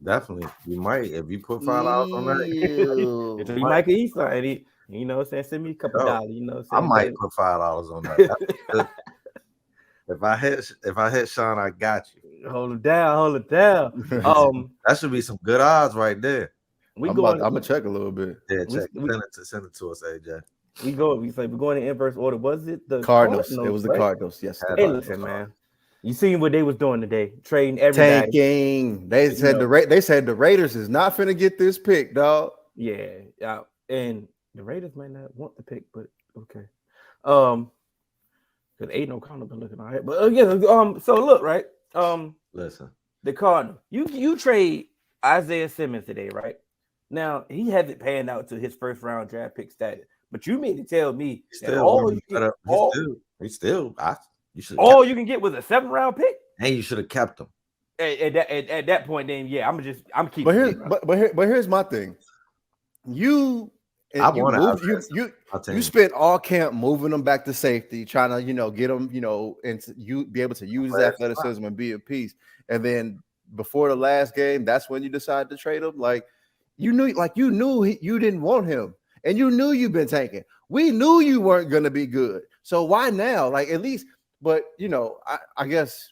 Definitely. You might if you put $5 on that. Ew. He might could eat something. You know what I'm saying? Send me a couple Yo, dollars, you know what I I'm might saying? put $5 on that. That's good. If I hit Sean, I got you. Hold it down, hold it down. Um, That should be some good odds right there. we I'm going gonna check a little bit. Yeah, we check. we, Send it to us, AJ. we say we're going in inverse order. Was it the Cardinals. It Cardinals, was the right? Cardinals. Yes, the Had Hey, to be the Cardinals. listen, car. man. You seen what they was doing today, trading everybody. Tanking. They You said know, they said the Raiders is not finna get this pick, dog. yeah. And the Raiders might not want the pick, but okay. Um, because Aiden O'Connell been looking all right. But yeah, so look, right? Listen, The Cardinals. You trade Isaiah Simmons today, right? Now he hasn't panned out to his first round draft pick status. But you mean to tell me he's that still one of the better. You should have kept all you can get was a 7th round pick? and you should have kept him. At that point, then yeah, I'm But keeping here's it, bro. but here's my thing. You I you want to have moved my you team. spent all camp moving them back to safety, trying to get them and you be able to use his Last spot. athleticism and be a piece. And then before the last game, that's when you decided to trade him. Like you knew you didn't want him, and you knew you've been tanking. We knew you weren't going to be good. So why now? Like at least, but I guess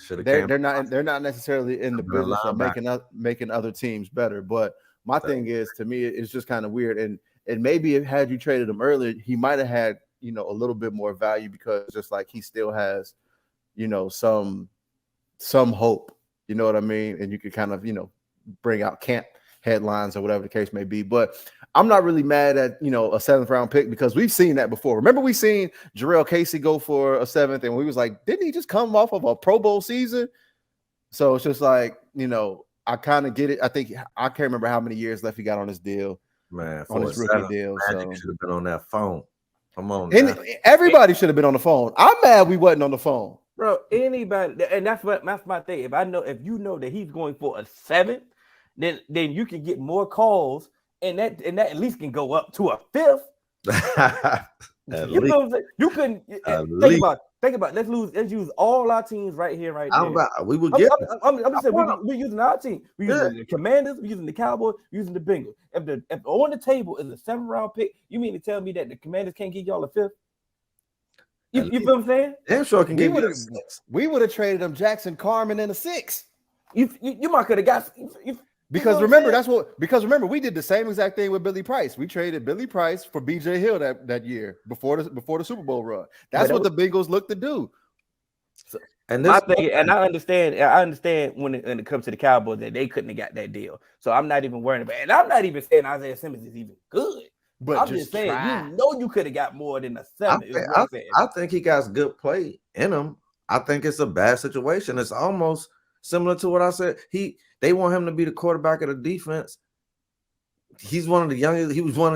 Should have they're came. they're not necessarily in the Been a business of linebacker. making other teams better. But my thing is, to me, it's just kind of weird. And maybe if had you traded him earlier, he might have had a little bit more value because just like he still has some hope. You know what I mean? And you could kind of bring out camp headlines or whatever the case may be. But I'm not really mad at a 7th round pick because we've seen that before. Remember we seen Jarrell Casey go for a 7th, and we was like, didn't he just come off of a Pro Bowl season? So it's just like I kind of get it. I think I can't remember how many years left he got on his deal, Man, on for a his rookie seven, deal. Magic So should have been on that phone. Come on and now. everybody should have been on the phone. I'm mad we wasn't on the phone. Bro, anybody, and that's my thing. If you know that he's going for a 7th, then you can get more calls, and that at least can go up to a 5th. At You least, know what I'm saying? You couldn't at think least. about let's use all our teams right here, right there. We would I'm, get I'm, it. I'm I just saying want him. we're using our team. We're Yeah. using the Commanders, we're using the Cowboys, we're using the Bengals. If on the table is a 7th round pick, you mean to tell me that the Commanders can't give y'all a 5th? You At feel least. what I'm saying? Damn sure can We give would you have a 6. traded him Jackson Carmen in a 6. You might could have got you know Because what I'm remember, saying? we did the same exact thing with Billy Price. We traded Billy Price for BJ Hill that year before the Super Bowl run. But That's what the Bengals looked to do. so And my this thing, and I understand when it comes to the Cowboys that they couldn't have got that deal. So I'm not even worrying about it. And I'm not even saying Isaiah Simmons is even good. But I'm just just saying, try. you could have got more than a I 7, is think what I'm saying. I think he got good play in him. I think it's a bad situation. It's almost similar to what I said. They want him to be the quarterback of the defense. He was one of the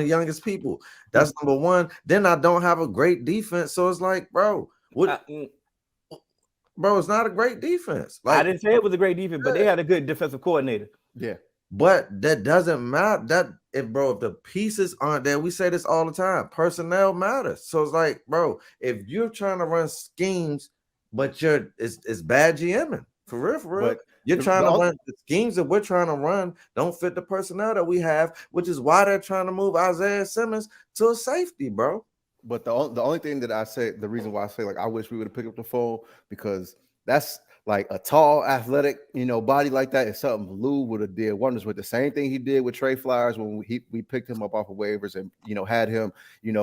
youngest people. That's number one. Then I don't have a great defense. So it's like, bro, I, bro, it's not a great defense. I Like, didn't say it was a great defense, but they had a good defensive coordinator. Yeah. but that doesn't matter. If the pieces aren't there, we say this all the time. Personnel matters. So it's like, bro, if you're trying to run schemes, but it's bad GMing for real, for real. But You're the, trying the, to on- run the schemes that we're trying to run don't fit the personnel that we have, which is why they're trying to move Isaiah Simmons to a safety, bro. but the only thing that I say, the reason why I say like I wish we would have picked up the phone because that's like a tall, athletic, body like that is something Lou would have did wonders with. The same thing he did with Trey Flowers when we picked him up off of waivers and had him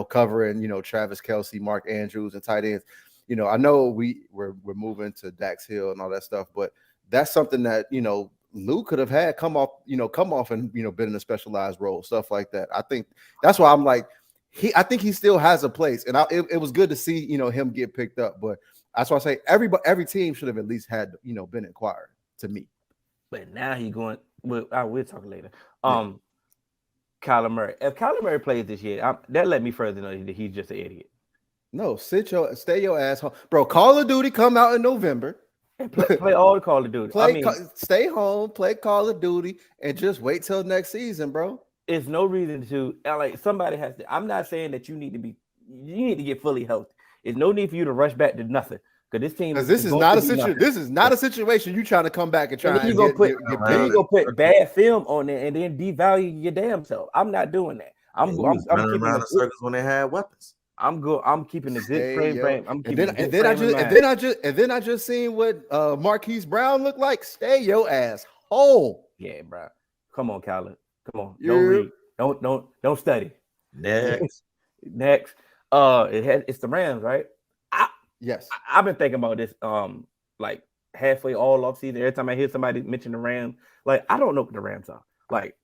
covering Travis Kelsey, Mark Andrews, and tight ends. I know we're moving to Dax Hill and all that stuff, but that's something that Lou could have had come off and been in a specialized role, stuff like that. I think that's why I'm like I think he still has a place, and it was good to see him get picked up, but that's why I say every team should have at least had been inquired to me. But now he going. We'll talk later. Yeah. Kyler Murray. If Kyler Murray plays this year, that let me further know that he's just an idiot. No, stay your ass home, bro. Call of Duty come out in November. And play all the Call of Duty. Stay home, play Call of Duty, and just wait till next season, bro. It's no reason to like somebody has to. I'm not saying that you need to get fully healthy. There's no need for you to rush back to nothing. Because this team Because this is going not to a be situation. nothing. This is not a situation you trying to come back and try And then and you gonna put get then you big. gonna put bad film on there and then devalue your damn self. I'm not doing that. I'm running keeping around in circles when they had weapons. I'm good. I'm keeping a good frame. I'm keeping And then I just seen what Marquise Brown looked like. Stay your ass home. Yeah, bro. Come on, Khaled. Come on. Yeah. Don't read. Don't study. Next. Next. It's the Rams, right? Yes. I've been thinking about this like halfway all off season. Every time I hear somebody mention the Rams, like I don't know what the Rams are. Like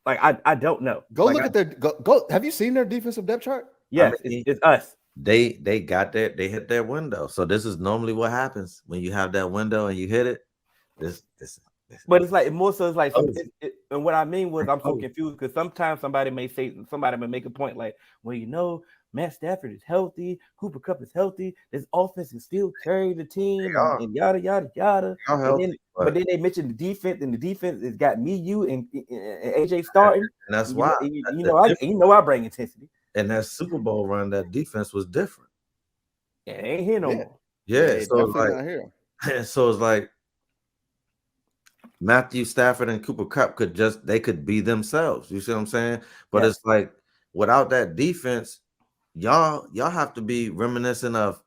I don't know. Go like, look at their go. Have you seen their defensive depth chart? Yes, I mean, it's us. They got that. They hit their window. So this is normally what happens when you have that window and you hit it. This. But it's like more so it's like and what I mean was I'm so confused because sometimes somebody may make a point like, well, you know, Matt Stafford is healthy, Cooper Kupp is healthy, this offense can still carry the team and yada yada yada. But then they mentioned the defense, and the defense has got me, you, and AJ starting. And that's why I bring intensity. And that Super Bowl run, that defense was different. Yeah, it ain't here no more. Yeah, so it's like not here. So it's like Matthew Stafford and Cooper Kupp could be themselves. You see what I'm saying? But it's like without that defense, y'all have to be reminiscent of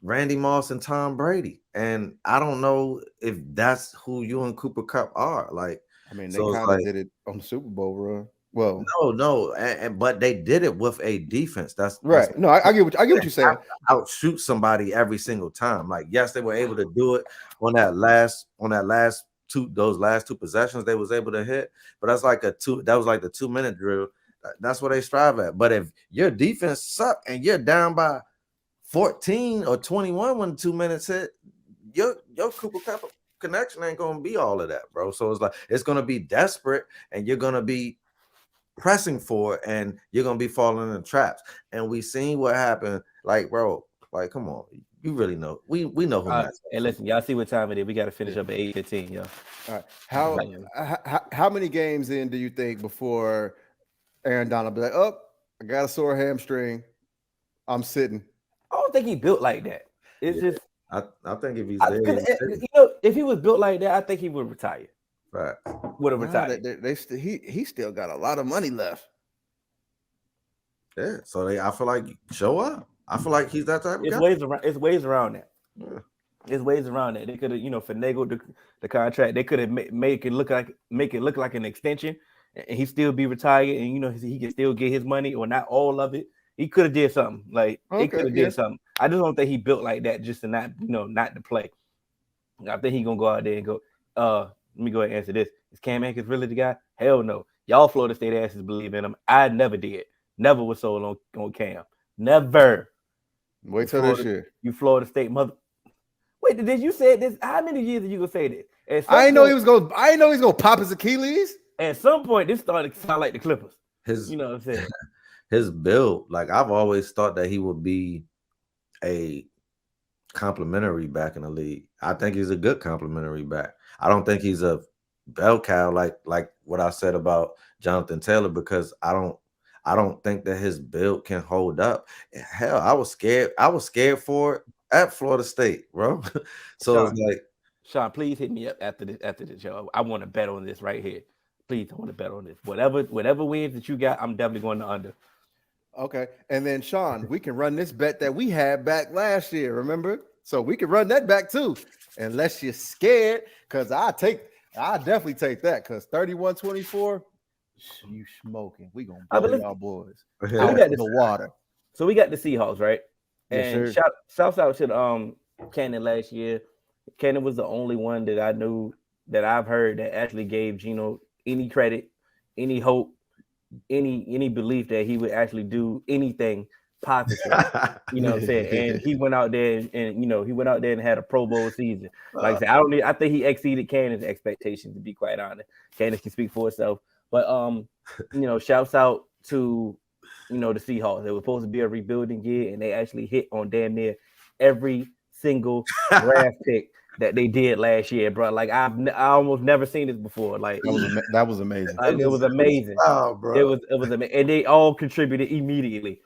Randy Moss and Tom Brady. And I don't know if that's who you and Cooper Kupp are. Like, I mean, they kind of did it on the Super Bowl run. Well, no, but they did it with a defense. That's right. No, I get what you're saying. Outshoot somebody every single time. Like, yes, they were able to do it on those last two possessions they was able to hit. But that's like that was like the 2-minute drill. That's what they strive at. But if your defense suck and you're down by 14 or 21 when 2 minutes hit, your Cooper Kupp connection ain't gonna be all of that, bro. So it's like it's gonna be desperate, and you're gonna be pressing for it, and you're gonna be falling in traps. And we seen what happened. Like, bro, like, come on, you really know. We know who. Hey, listen, y'all see what time it is. We got to finish up at 8:15, y'all. All right. How many games in do you think before Aaron Donald be like, oh, I got a sore hamstring, I'm sitting? I don't think he built like that. It's just I think if he's there, if he was built like that, I think he would retire. Right. Would have retired. He still got a lot of money left. Yeah. So I feel like show up. I feel like he's that type of guy. It's ways around that. Yeah. It's ways around that. They could have, finagled the contract. They could have make it look like an extension, and he still be retired, and he can still get his money or not all of it. He could have did something. Like he could have did something. I just don't think he built like that just to not to play. I think he gonna go out there and go. Let me go ahead and answer this. Is Cam Akers really the guy? Hell no. Y'all Florida State asses believe in him. I never did. Never was sold on Cam. Never. Wait till this year. You Florida State mother. Wait, did you say this? How many years are you gonna say this? I didn't know he was gonna pop his Achilles. At some point, this started to sound like the Clippers. You know what I'm saying? His build, like I've always thought that he would be a complimentary back in the league. I think he's a good complimentary back. I don't think he's a bell cow like what I said about Jonathan Taylor, because I don't think that his build can hold up. Hell, I was scared for it at Florida State, bro. So Sean, it's like, Sean, please hit me up after the show. I want to bet on this right here. Please, I want to bet on this. Whatever wins that you got, I'm definitely going to under. Okay. And then Sean, we can run this bet that we had back last year, remember? So we can run that back too. Unless you're scared, because I definitely take that, because 31-24, you smoking. We gonna blow y'all boys out of the water. So we got the Seahawks, right? And yes, shout out to Cannon last year. Cannon was the only one that I knew that I've heard that actually gave Geno any credit, any hope, any belief that he would actually do anything positive. You know what I'm saying? And he went out there and had a Pro Bowl season. Like I said, I think he exceeded Cannon's expectations, to be quite honest. Cannon can speak for itself. But shouts out to the Seahawks. It was supposed to be a rebuilding year, and they actually hit on damn near every single draft pick that they did last year, bro. Like I almost never seen this before. Like that was amazing. It was amazing. Oh, bro. It was amazing, and they all contributed immediately.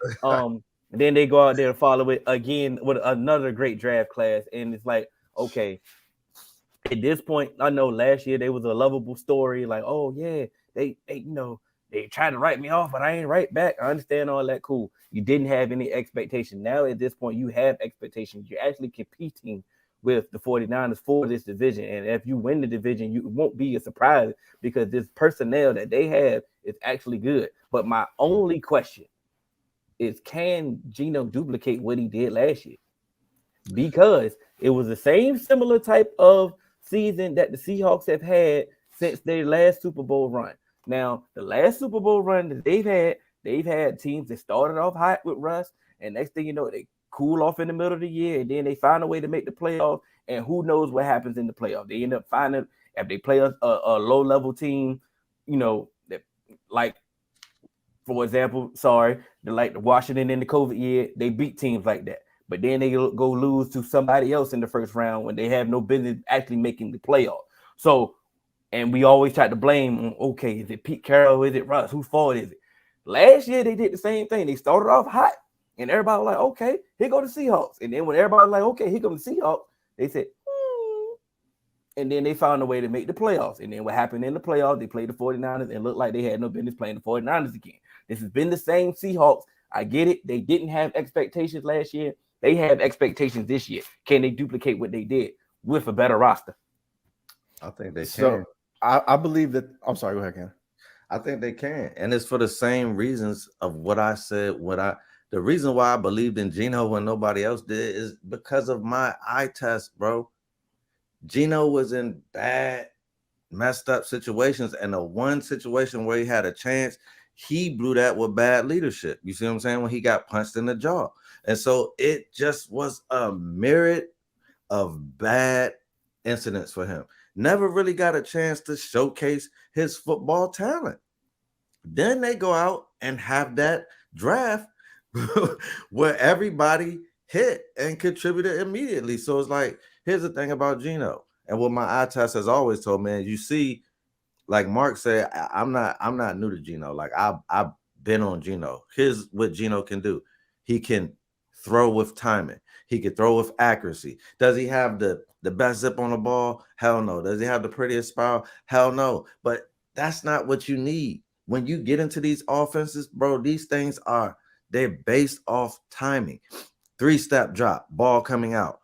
And then they go out there and follow it again with another great draft class. And it's like, okay, at this point, I know last year there was a lovable story, like, oh yeah, they tried to write me off, but I ain't right back. I understand all that, cool. You didn't have any expectation. Now at this point, you have expectations. You're actually competing with the 49ers for this division. And if you win the division, you won't be a surprise because this personnel that they have is actually good. But my only question is, can Geno duplicate what he did last year? Because it was the same similar type of season that the Seahawks have had since their last Super Bowl run. Now, the last Super Bowl run that they've had teams that started off hot with Russ, and next thing you know, they cool off in the middle of the year, and then they find a way to make the playoffs, and who knows what happens in the playoffs. They end up finding, if they play a low-level team, that, like, for example, like the Washington in the COVID year, they beat teams like that. But then they go lose to somebody else in the first round when they have no business actually making the playoff. So, and we always try to blame, okay, is it Pete Carroll? Is it Russ? Whose fault is it? Last year, they did the same thing. They started off hot, and everybody was like, okay, here go the Seahawks. And then when everybody was like, okay, here come the Seahawks, they said, and then they found a way to make the playoffs. And then what happened in the playoffs, they played the 49ers and looked like they had no business playing the 49ers again. This has been the same Seahawks. I get it. They didn't have expectations last year. They have expectations this year. Can they duplicate what they did with a better roster? I think they can. So I believe that. I'm sorry. Go ahead, Ken. I think they can, and it's for the same reasons of what I said. The reason why I believed in Geno when nobody else did is because of my eye test, bro. Geno was in bad, messed up situations, and the one situation where he had a chance, he blew that with bad leadership. You see what I'm saying? When he got punched in the jaw. And so it just was a myriad of bad incidents for him. Never really got a chance to showcase his football talent. Then they go out and have that draft where everybody hit and contributed immediately. So it's like, here's the thing about Geno. And what my eye test has always told, man, you see, like Mark said, I'm not new to Geno. Like I've been on Geno. Here's what Geno can do. He can throw with timing. He can throw with accuracy. Does he have the best zip on the ball? Hell no. Does he have the prettiest spiral? Hell no. But that's not what you need. When you get into these offenses, bro, these things they're based off timing. 3-step drop, ball coming out.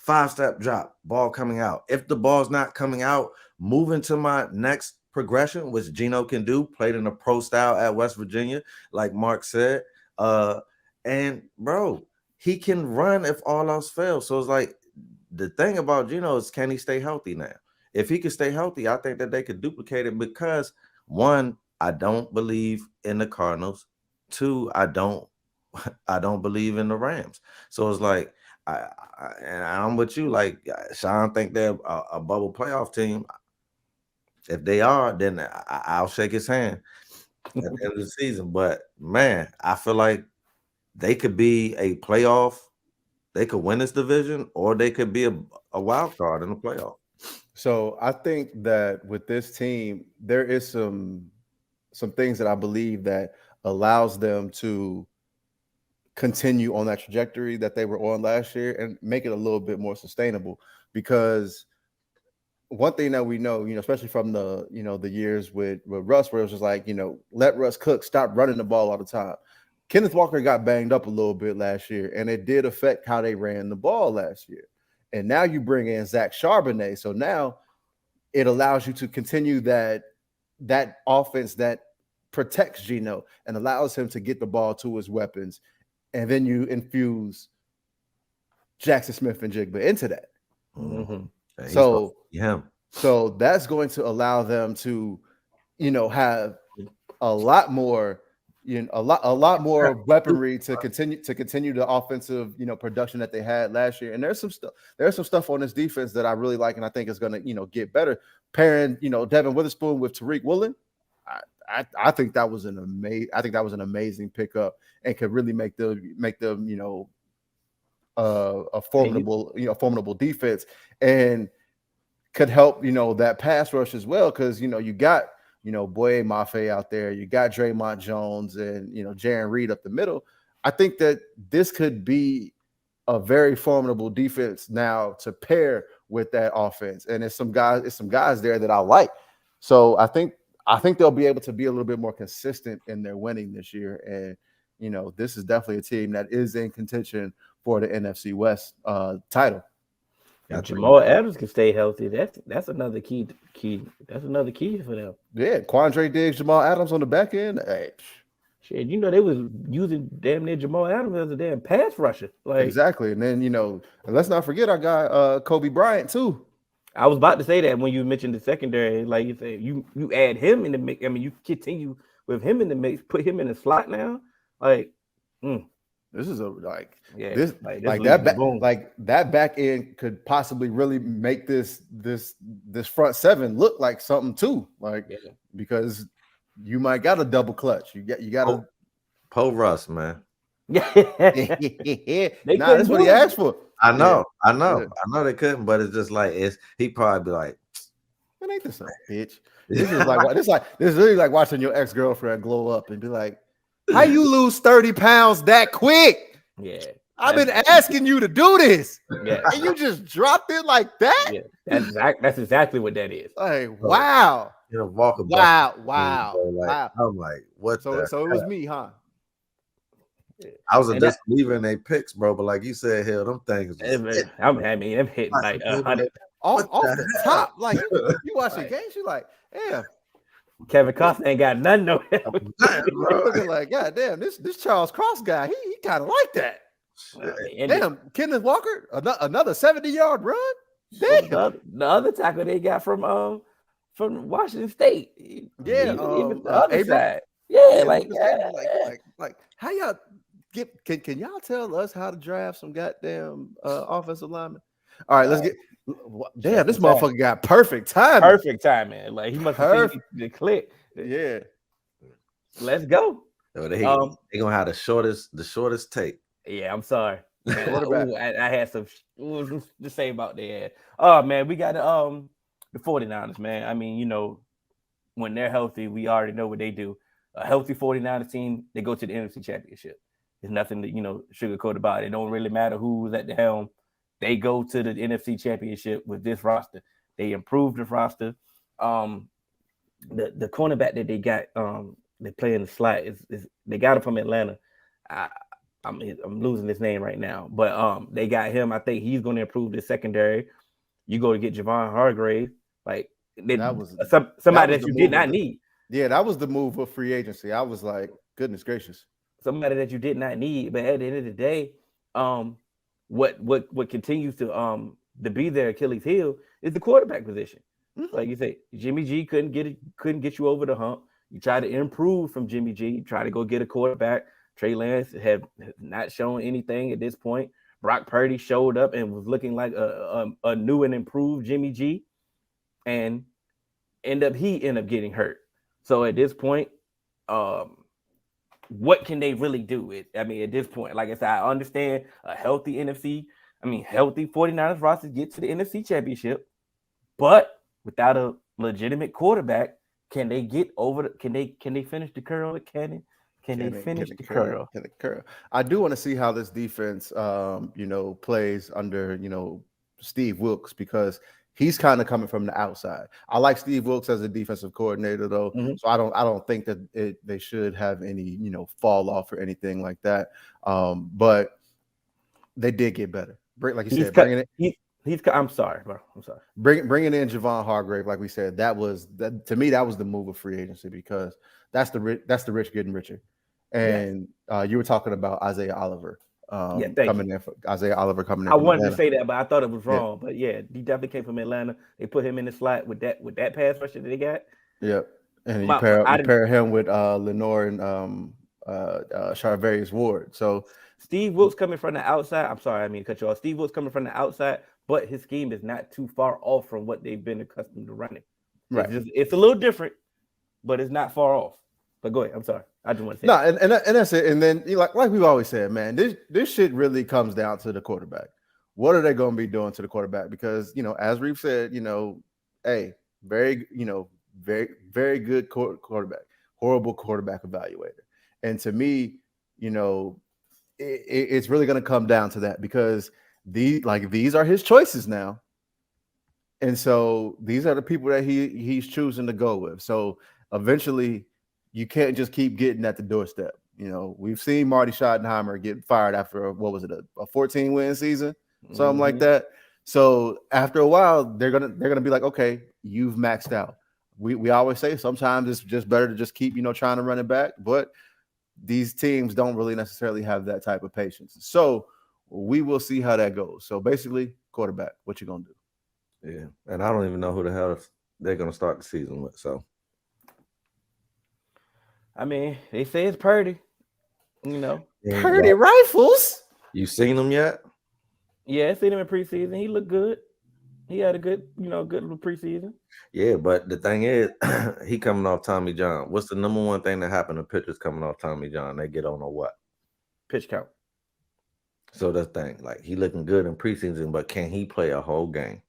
5-step drop, ball coming out. If the ball's not coming out, move into my next progression, which Geno can do, played in a pro style at West Virginia, like Mark said. And bro, he can run if all else fails. So it's like, the thing about Geno is, can he stay healthy now? If he can stay healthy, I think that they could duplicate it because, one, I don't believe in the Cardinals. Two, I don't believe in the Rams. So it's like, I'm with you. Like, Sean think they're a bubble playoff team. If they are, then I'll shake his hand at the end of the season. But man, I feel like they could be a playoff. They could win this division, or they could be a wild card in the playoff. So I think that with this team, there is some things that I believe that allows them to continue on that trajectory that they were on last year and make it a little bit more sustainable. Because one thing that we know, especially from the years with Russ, where it was just like, let Russ cook, stop running the ball all the time. Kenneth Walker got banged up a little bit last year, and it did affect how they ran the ball last year. And now you bring in Zach Charbonnet. So now it allows you to continue that offense that protects Geno and allows him to get the ball to his weapons. And then you infuse Jackson Smith and Jigba into that. Mm-hmm. So that's going to allow them to, have a lot more, a lot more weaponry to continue the offensive, production that they had last year. And there's some stuff on this defense that I really like, and I think is going to, get better. Pairing, Devin Witherspoon with Tariq Woolen, I think that was an amazing pickup and could really make them, a formidable defense, and could help, that pass rush as well. Cause you got, Boye Mafe out there, you got Draymond Jones and, Jaron Reed up the middle. I think that this could be a very formidable defense now to pair with that offense. And it's some guys there that I like. So I think they'll be able to be a little bit more consistent in their winning this year. And this is definitely a team that is in contention for the NFC West title. If Jamal Adams can stay healthy, that's another key. That's another key for them. Yeah, Quandre Diggs, Jamal Adams on the back end. Hey, shit, they was using damn near Jamal Adams as a damn pass rusher. Like exactly. And then and let's not forget our guy Kobe Bryant too. I was about to say that when you mentioned the secondary, like you said, you add him in the mix. I mean, you continue with him in the mix, put him in the slot now. Like, this is that back end could possibly really make this front seven look like something too. Because you might got a double clutch. You got to Poe Russ, man. That's what he asked for. I know they couldn't, but it's just like he probably be like, "Man, ain't this a bitch?" This is really like watching your ex-girlfriend glow up and be like, "How you lose 30 pounds that quick?" Yeah, I've been asking you to do this. Yeah, and you just dropped it like that. Yeah, that's exactly what that is. Like, wow. Wow. I'm like, what? So it was me, huh? I was just leaving their picks, bro. But like you said, hell, them things. I'm hitting like 100 off the top. Like you watching games, you like, yeah. Kevin Costner ain't got nothing. No, looking like, God damn, this Charles Cross guy, he kind of like that. Damn, Kenneth Walker, another 70-yard run. Damn. The other tackle they got from Washington State. Yeah, even the other side. Yeah, like how y'all get? Can y'all tell us how to draft some goddamn offensive linemen? All right, let's get. Damn, this motherfucker got perfect timing. Perfect timing. Like he must have seen the click. Yeah. Let's go. They gonna have the shortest take. Yeah, I'm sorry. Man, I had some to say about that. Oh man, we got the 49ers, man. I mean, when they're healthy, we already know what they do. A healthy 49ers team, they go to the NFC Championship. There's nothing to, sugarcoat about it. It don't really matter who's at the helm. They go to the NFC Championship with this roster. They improved the roster. The cornerback that they got, they play in the slot is they got him from Atlanta. I'm losing his name right now, but they got him. I think he's going to improve the secondary. You go to get Javon Hargrave, like somebody that you did not need. Yeah, that was the move of free agency. I was like, goodness gracious. Somebody that you did not need. But at the end of the day, what continues to be their Achilles heel is the quarterback position. Mm-hmm. Like you say, Jimmy G couldn't get you over the hump. You try to improve from Jimmy G, you try to go get a quarterback. Trey Lance have not shown anything at this point. Brock Purdy showed up and was looking like a new and improved Jimmy G, and end up getting hurt. So at this point, what can they really do? At this point, like I said, I understand a healthy healthy 49ers roster get to the NFC Championship, but without a legitimate quarterback, can they get over? Can they finish the curl? Can they finish the curl? I do want to see how this defense, plays under, Steve Wilks, because he's kind of coming from the outside. I like Steve Wilks as a defensive coordinator, though, so I don't think that they should have any, fall off or anything like that. But they did get better. Like you said, bringing it. I'm sorry, bro. I'm sorry. Bringing in Javon Hargrave, like we said, to me that was the move of free agency, because that's the rich getting richer. And you were talking about Isaiah Oliver. Coming in. I wanted to say that, but I thought it was wrong. But yeah, he definitely came from Atlanta. They put him in the slot with that pass rusher that they got. Yep. And you pair him with Lenore and Charvarius Ward. So Steve Wilks coming from the outside. I'm sorry, I mean cut you off. Steve Wilks coming from the outside, but his scheme is not too far off from what they've been accustomed to running. Right. It's a little different, but it's not far off. But go ahead. I'm sorry. I just want to say and that's it. And then like we've always said, man, this shit really comes down to the quarterback. What are they going to be doing to the quarterback? Because as we've said, very very good quarterback, horrible quarterback evaluator. And to me, it's really going to come down to that because these are his choices now. And so these are the people that he's choosing to go with. So eventually you can't just keep getting at the doorstep. We've seen Marty Schottenheimer get fired after what was it, a 14-win season, something like that. So after a while, they're gonna be like, okay, you've maxed out. We always say sometimes it's just better to just keep trying to run it back, but these teams don't really necessarily have that type of patience. So we will see how that goes. So basically, quarterback, what you gonna do? Yeah, and I don't even know who the hell they're gonna start the season with. So, I mean, they say it's Purdy. Purdy Rifles. You seen him yet? Yeah, I seen him in preseason. He looked good. He had a good little preseason. Yeah, but the thing is, he coming off Tommy John. What's the number one thing that happened to pitchers coming off Tommy John? They get on a what? Pitch count. So that's the thing. Like, he looking good in preseason, but can he play a whole game?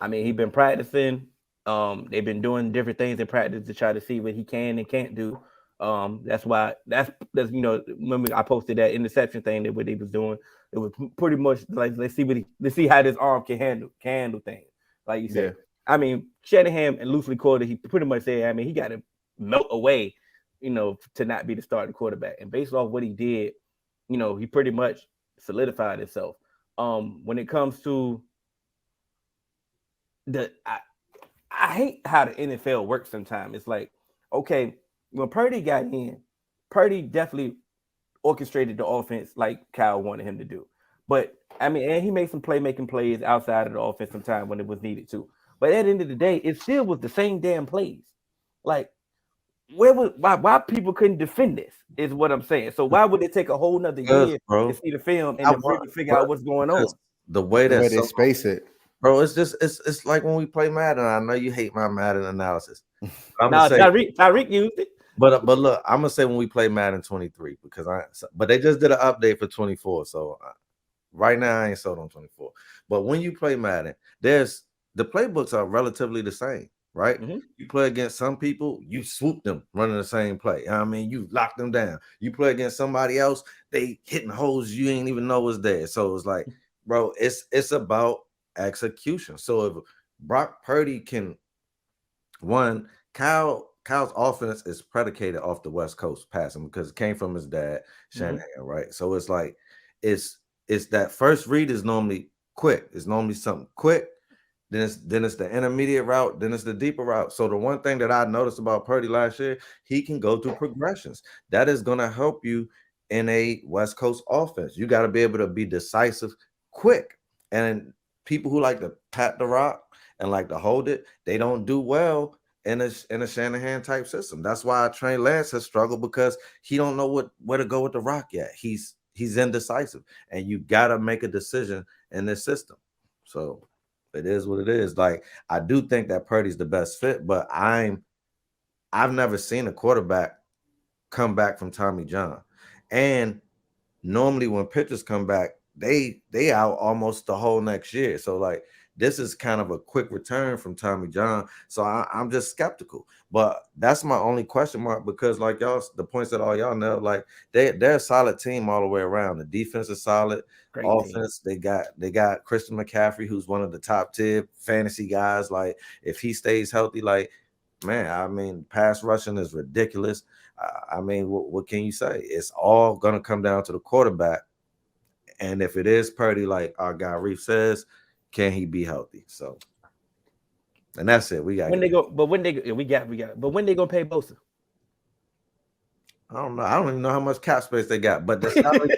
I mean, he's been practicing. They've been doing different things in practice to try to see what he can and can't do. That's why that's when I posted that interception thing that what he was doing. It was pretty much like let's see how this arm can handle things. Like you said, I mean, Shanahan and loosely quoted, he pretty much said, I mean, he got to melt away, to not be the starting quarterback. And based off what he did, he pretty much solidified himself. When it comes to I hate how the NFL works sometimes. It's like, okay, when Purdy got in, Purdy definitely orchestrated the offense like Kyle wanted him to do. But I mean, and he made some playmaking plays outside of the offense sometime when it was needed to. But at the end of the day, it still was the same damn plays. Like, why people couldn't defend this is what I'm saying. So why would it take a whole nother year to see the film and then figure out what's going on? The way they space it. Bro, it's like when we play Madden. I know you hate my Madden analysis. Tyreek used it. But look, I'm gonna say when we play Madden 23 but they just did an update for 24. So right now I ain't sold on 24. But when you play Madden, the playbooks are relatively the same, right? Mm-hmm. You play against some people, you swoop them running the same play. I mean, you lock them down. You play against somebody else, they hitting holes you ain't even know was there. So it's like, bro, it's about execution. So if Brock Purdy can Kyle's offense is predicated off the West Coast passing because it came from his dad, Shanahan, right? So it's like it's that first read is normally quick. It's normally something quick. Then it's the intermediate route. Then it's the deeper route. So the one thing that I noticed about Purdy last year, he can go through progressions. That is going to help you in a West Coast offense. You got to be able to be decisive quick. And people who like to pat the rock and like to hold it, they don't do well in a Shanahan type system. That's why Trey Lance has struggled because he don't know where to go with the rock yet. He's indecisive, and you gotta make a decision in this system. So it is what it is. Like, I do think that Purdy's the best fit, but I've never seen a quarterback come back from Tommy John. And normally when pitchers come back, they out almost the whole next year. So like, this is kind of a quick return from Tommy John. So I'm just skeptical. But that's my only question mark because, like y'all, the points that all y'all know, like they're a solid team all the way around. The defense is solid. Great offense. Team. They got Christian McCaffrey, who's one of the top tier fantasy guys. Like, if he stays healthy, like, man, I mean, pass rushing is ridiculous. I mean, what can you say? It's all gonna come down to the quarterback. And if it is Purdy, like our guy Reef says, can he be healthy? So, and that's it. We got when they go gonna pay Bosa? I don't know. I don't even know how much cap space they got, but the salary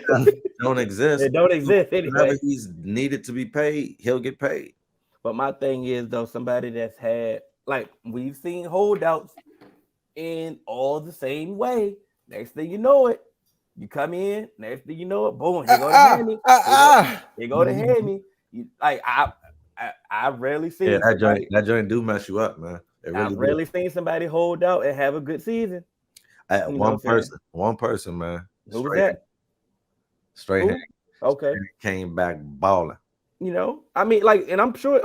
don't exist. It don't exist anyway. Whenever he's needed to be paid, he'll get paid. But my thing is, though, somebody that's had, like, we've seen holdouts in all the same way. Next thing you know it, you come in. Next thing you know it, boom, here go the Hammy. Here go the Hammy. Like, I rarely see that joint do mess you up, man. Really I've rarely seen somebody hold out and have a good season. One person, man. Who was that? Straight hand. Okay. Came back balling. I mean, like, and I'm sure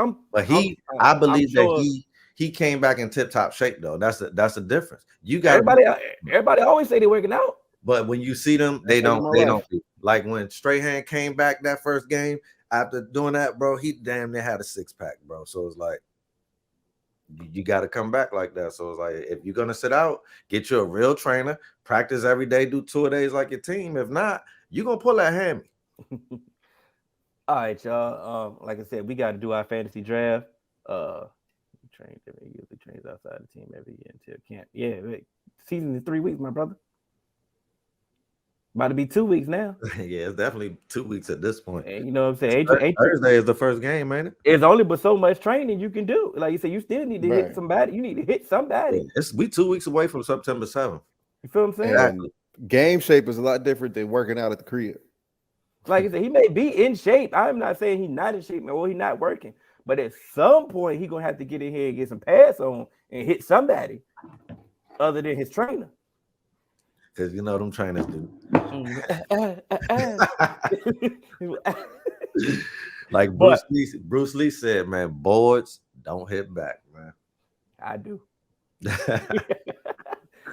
I believe that he came back in tip top shape though. That's the difference. You got everybody always say they're working out. But when you see them, they That's don't. my They life. don't. Like when Strahan came back that first game after doing that, bro, he damn near had a 6-pack, bro. So it's like you got to come back like that. So it's like if you're gonna sit out, get you a real trainer, practice every day, do 2 days like your team. If not, you're gonna pull that hammy. All right, y'all. Like I said, we got to do our fantasy draft. Usually trains outside the team every year until camp. Yeah, wait. Season is 3 weeks, my brother. About to be 2 weeks now. Yeah, it's definitely 2 weeks at this point. And you know what I'm saying? Thursday is the first game, ain't it? It's only but so much training you can do. Like you said, you still need to hit Right. somebody. You need to hit somebody. Yeah, we 2 weeks away from September 7th. You feel what I'm saying? And game shape is a lot different than working out at the crib. Like I said, he may be in shape. I'm not saying he's not in shape or he's not working. But at some point, he's going to have to get in here and get some pass on and hit somebody other than his trainer. Because you know them trainers do. Like Bruce Lee said, man, boards don't hit back, man. I do.